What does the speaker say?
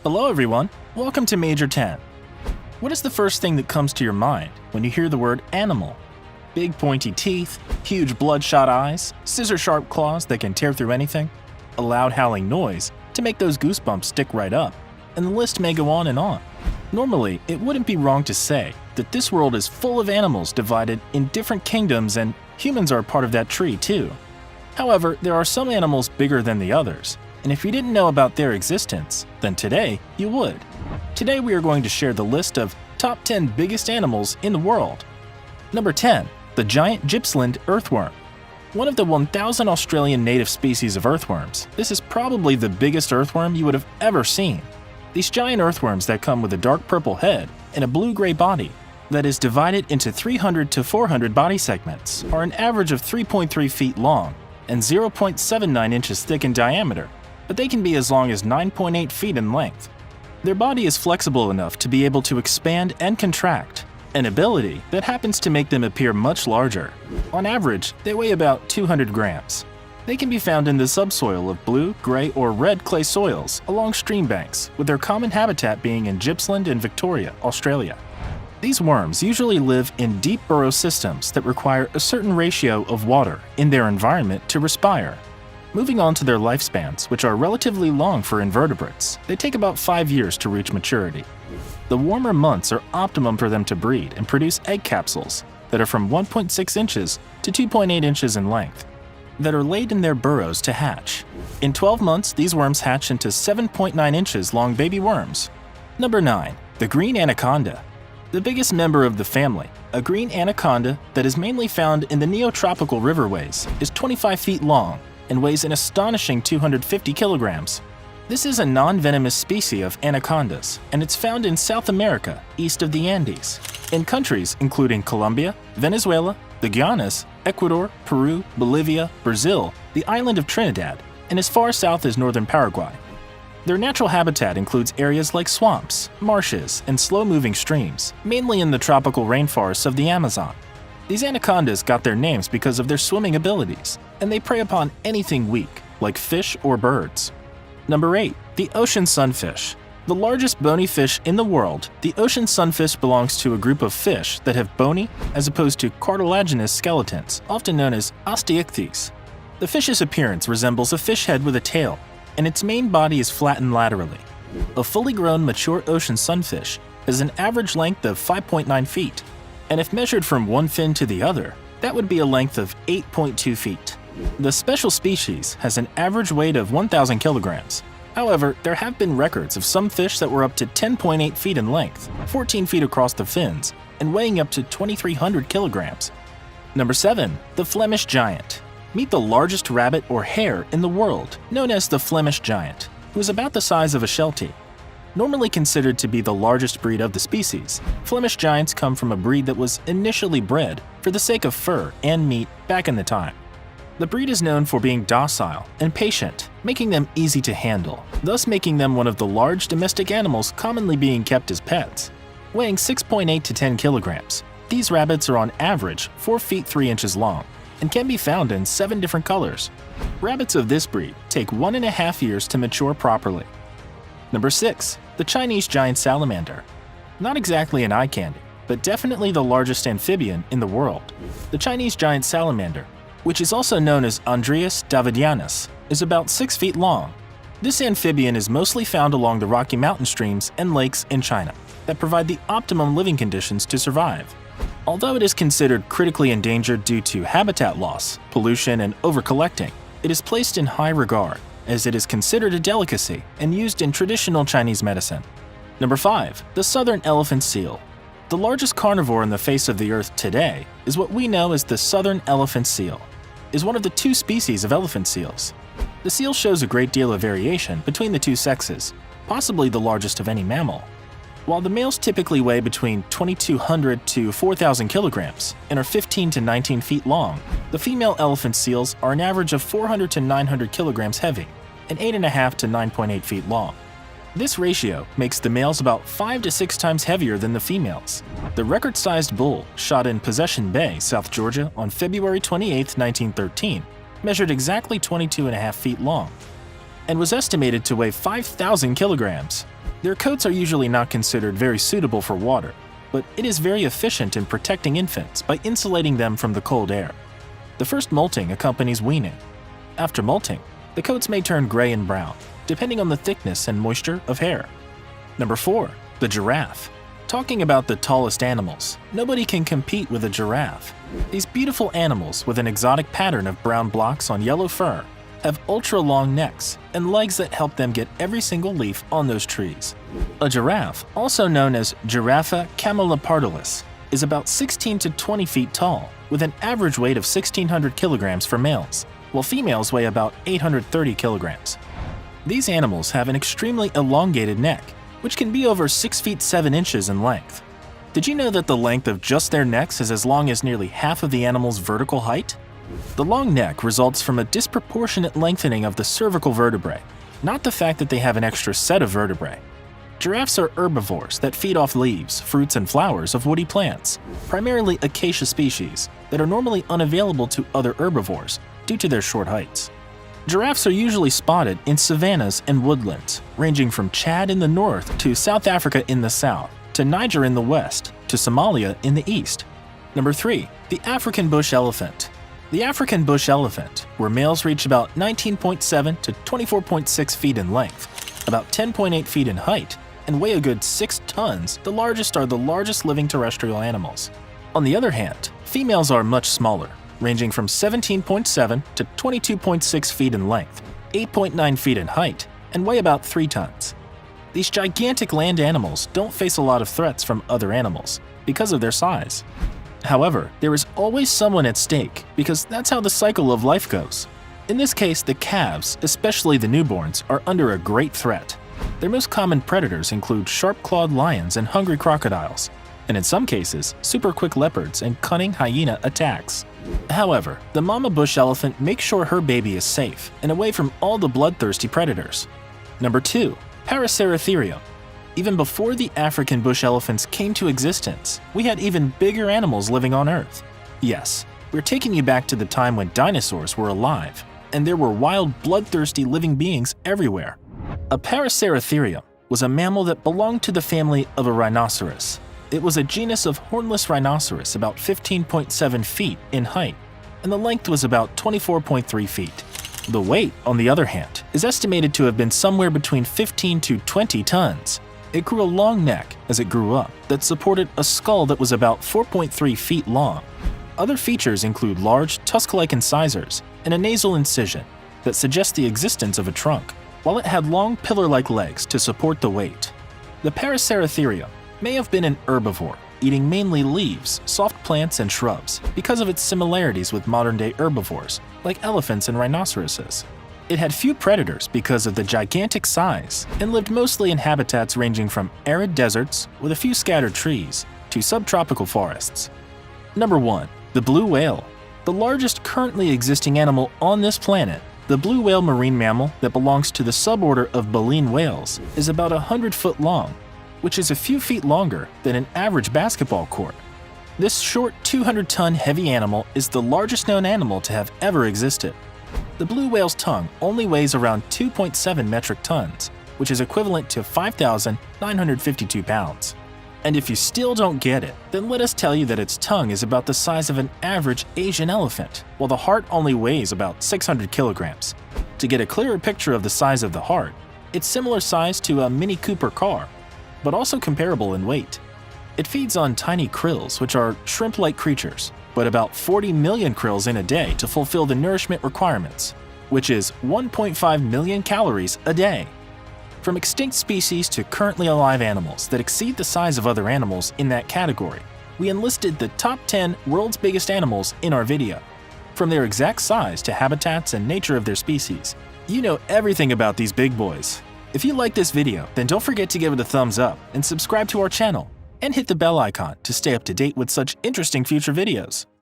Hello everyone, welcome to Major 10. What is the first thing that comes to your mind when you hear the word animal? Big pointy teeth, huge bloodshot eyes, scissor-sharp claws that can tear through anything, a loud howling noise to make those goosebumps stick right up, and the list may go on and on. Normally, it wouldn't be wrong to say that this world is full of animals divided in different kingdoms, and humans are part of that tree too. However, there are some animals bigger than the others, and if you didn't know about their existence, then today you would. Today we are going to share the list of top 10 biggest animals in the world. Number 10. The giant Gypsyland earthworm. One of the 1,000 Australian native species of earthworms, this is probably the biggest earthworm you would have ever seen. These giant earthworms that come with a dark purple head and a blue-gray body that is divided into 300 to 400 body segments are an average of 3.3 feet long and 0.79 inches thick in diameter, but they can be as long as 9.8 feet in length. Their body is flexible enough to be able to expand and contract, an ability that happens to make them appear much larger. On average, they weigh about 200 grams. They can be found in the subsoil of blue, gray, or red clay soils along stream banks, with their common habitat being in Gypsyland and Victoria, Australia. These worms usually live in deep burrow systems that require a certain ratio of water in their environment to respire. Moving on to their lifespans, which are relatively long for invertebrates, they take about 5 years to reach maturity. The warmer months are optimum for them to breed and produce egg capsules that are from 1.6 inches to 2.8 inches in length, that are laid in their burrows to hatch. In 12 months, these worms hatch into 7.9 inches long baby worms. Number 9. The green anaconda. The biggest member of the family, a green anaconda that is mainly found in the neotropical riverways, is 25 feet long and weighs an astonishing 250 kilograms. This is a non-venomous species of anacondas, and it's found in South America, east of the Andes, in countries including Colombia, Venezuela, the Guianas, Ecuador, Peru, Bolivia, Brazil, the island of Trinidad, and as far south as northern Paraguay. Their natural habitat includes areas like swamps, marshes, and slow-moving streams, mainly in the tropical rainforests of the Amazon. These anacondas got their names because of their swimming abilities, and they prey upon anything weak, like fish or birds. Number 8. The ocean sunfish. The largest bony fish in the world, the ocean sunfish belongs to a group of fish that have bony, as opposed to cartilaginous skeletons, often known as osteichthyes. The fish's appearance resembles a fish head with a tail, and its main body is flattened laterally. A fully grown mature ocean sunfish has an average length of 5.9 feet, and if measured from one fin to the other, that would be a length of 8.2 feet. The special species has an average weight of 1,000 kilograms. However, there have been records of some fish that were up to 10.8 feet in length, 14 feet across the fins, and weighing up to 2,300 kilograms. Number 7. The Theflemish Giant. Meet the largest rabbit or hare in the world, known as the Theflemish Giant, who is about the size of a sheltie. Normally considered to be the largest breed of the species, Flemish Giants come from a breed that was initially bred for the sake of fur and meat back in the time. The breed is known for being docile and patient, making them easy to handle, thus making them one of the large domestic animals commonly being kept as pets. Weighing 6.8 to 10 kilograms, these rabbits are on average 4 feet 3 inches long and can be found in 7 different colors. Rabbits of this breed take 1.5 years to mature properly. Number 6. The Chinese giant salamander. Not exactly an eye candy, but definitely the largest amphibian in the world. The Chinese giant salamander, which is also known as Andreas davidianus, is about 6 feet long. This amphibian is mostly found along the Rocky Mountain streams and lakes in China that provide the optimum living conditions to survive. Although it is considered critically endangered due to habitat loss, pollution, and overcollecting, it is placed in high regard, as it is considered a delicacy and used in traditional Chinese medicine. Number 5. The southern elephant seal. The largest carnivore on the face of the earth today is what we know as the southern elephant seal, is one of the 2 species of elephant seals. The seal shows a great deal of variation between the 2 sexes, possibly the largest of any mammal. While the males typically weigh between 2,200 to 4,000 kilograms and are 15 to 19 feet long, the female elephant seals are an average of 400 to 900 kilograms heavy and 8.5 to 9.8 feet long. This ratio makes the males about 5 to 6 times heavier than the females. The record-sized bull, shot in Possession Bay, South Georgia on February 28, 1913, measured exactly 22.5 feet long and was estimated to weigh 5,000 kilograms. Their coats are usually not considered very suitable for water, but it is very efficient in protecting infants by insulating them from the cold air. The first molting accompanies weaning. After molting, the coats may turn gray and brown, depending on the thickness and moisture of hair. Number 4. The giraffe. Talking about the tallest animals, nobody can compete with a giraffe. These beautiful animals with an exotic pattern of brown blocks on yellow fur have ultra-long necks and legs that help them get every single leaf on those trees. A giraffe, also known as Giraffe camelopardalis, is about 16 to 20 feet tall, with an average weight of 1,600 kilograms for males, while females weigh about 830 kilograms. These animals have an extremely elongated neck, which can be over 6 feet 7 inches in length. Did you know that the length of just their necks is as long as nearly half of the animal's vertical height? The long neck results from a disproportionate lengthening of the cervical vertebrae, not the fact that they have an extra set of vertebrae. Giraffes are herbivores that feed off leaves, fruits, and flowers of woody plants, primarily acacia species, that are normally unavailable to other herbivores due to their short heights. Giraffes are usually spotted in savannas and woodlands, ranging from Chad in the north to South Africa in the south, to Niger in the west, to Somalia in the east. Number 3. The African bush elephant. The African bush elephant, where males reach about 19.7 to 24.6 feet in length, about 10.8 feet in height, and weigh a good 6 tons, the largest are the largest living terrestrial animals. On the other hand, females are much smaller, ranging from 17.7 to 22.6 feet in length, 8.9 feet in height, and weigh about 3 tons. These gigantic land animals don't face a lot of threats from other animals because of their size. However, there is always someone at stake because that's how the cycle of life goes. In this case, the calves, especially the newborns, are under a great threat. Their most common predators include sharp-clawed lions and hungry crocodiles, and in some cases, super-quick leopards and cunning hyena attacks. However, the mama bush elephant makes sure her baby is safe and away from all the bloodthirsty predators. Number 2. Paraceratherium. Even before the African bush elephants came to existence, we had even bigger animals living on Earth. Yes, we're taking you back to the time when dinosaurs were alive, and there were wild, bloodthirsty living beings everywhere. A Paraceratherium was a mammal that belonged to the family of a rhinoceros. It was a genus of hornless rhinoceros about 15.7 feet in height, and the length was about 24.3 feet. The weight, on the other hand, is estimated to have been somewhere between 15 to 20 tons. It grew a long neck as it grew up that supported a skull that was about 4.3 feet long. Other features include large, tusk-like incisors and a nasal incision that suggests the existence of a trunk, while it had long pillar-like legs to support the weight. The Paraceratherium may have been an herbivore, eating mainly leaves, soft plants, and shrubs because of its similarities with modern-day herbivores like elephants and rhinoceroses. It had few predators because of the gigantic size and lived mostly in habitats ranging from arid deserts with a few scattered trees to subtropical forests. Number 1. The blue whale. The largest currently existing animal on this planet, the blue whale marine mammal that belongs to the suborder of baleen whales, is about 100 foot long, which is a few feet longer than an average basketball court. This short 200-ton heavy animal is the largest known animal to have ever existed. The blue whale's tongue only weighs around 2.7 metric tons, which is equivalent to 5,952 pounds. And if you still don't get it, then let us tell you that its tongue is about the size of an average Asian elephant, while the heart only weighs about 600 kilograms. To get a clearer picture of the size of the heart, it's similar size to a Mini Cooper car, but also comparable in weight. It feeds on tiny krills, which are shrimp-like creatures, but about 40 million krills in a day to fulfill the nourishment requirements, which is 1.5 million calories a day. From extinct species to currently alive animals that exceed the size of other animals in that category, we enlisted the top 10 world's biggest animals in our video. From their exact size to habitats and nature of their species, you know everything about these big boys. If you like this video, then don't forget to give it a thumbs up and subscribe to our channel, and hit the bell icon to stay up to date with such interesting future videos.